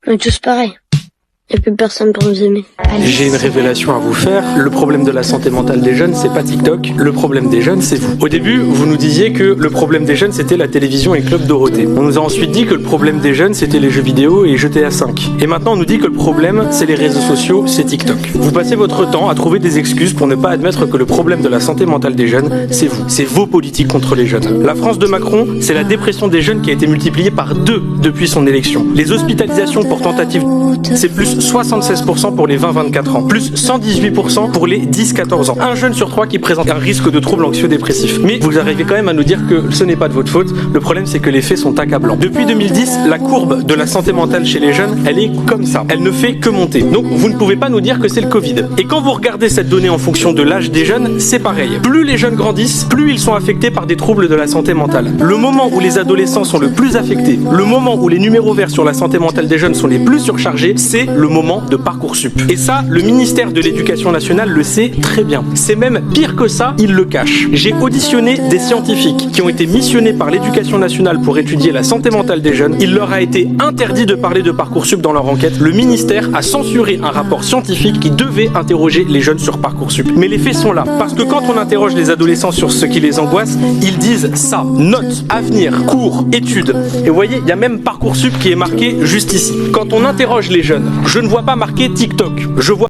On est tous pareils. Il n'y a plus personne pour nous aimer. J'ai une révélation à vous faire. Le problème de la santé mentale des jeunes, c'est pas TikTok. Le problème des jeunes, c'est vous. Au début, vous nous disiez que le problème des jeunes, c'était la télévision et Club Dorothée. On nous a ensuite dit que le problème des jeunes, c'était les jeux vidéo et GTA 5. Et maintenant, on nous dit que le problème, c'est les réseaux sociaux, c'est TikTok. Vous passez votre temps à trouver des excuses pour ne pas admettre que le problème de la santé mentale des jeunes, c'est vous. C'est vos politiques contre les jeunes. La France de Macron, c'est la dépression des jeunes qui a été multipliée par 2 depuis son élection. Les hospitalisations pour tentative, c'est plus 76% pour les 20-24 ans, plus 118% pour les 10-14 ans. Un jeune sur 3 qui présente un risque de troubles anxio-dépressifs. Mais vous arrivez quand même à nous dire que ce n'est pas de votre faute. Le problème, c'est que les faits sont accablants. Depuis 2010, la courbe de la santé mentale chez les jeunes, elle est comme ça. Elle ne fait que monter. Donc, vous ne pouvez pas nous dire que c'est le Covid. Et quand vous regardez cette donnée en fonction de l'âge des jeunes, c'est pareil. Plus les jeunes grandissent, plus ils sont affectés par des troubles de la santé mentale. Le moment où les adolescents sont le plus affectés, le moment où les numéros verts sur la santé mentale des jeunes sont les plus surchargés, c'est le moment de Parcoursup. Et ça, le ministère de l'Éducation nationale le sait très bien. C'est même pire que ça, il le cache. J'ai auditionné des scientifiques qui ont été missionnés par l'Éducation nationale pour étudier la santé mentale des jeunes. Il leur a été interdit de parler de Parcoursup dans leur enquête. Le ministère a censuré un rapport scientifique qui devait interroger les jeunes sur Parcoursup. Mais les faits sont là. Parce que quand on interroge les adolescents sur ce qui les angoisse, ils disent ça. Notes, avenir, cours, études. Et vous voyez, il y a même Parcoursup qui est marqué juste ici. Quand on interroge les jeunes, je ne vois pas marqué TikTok. Je vois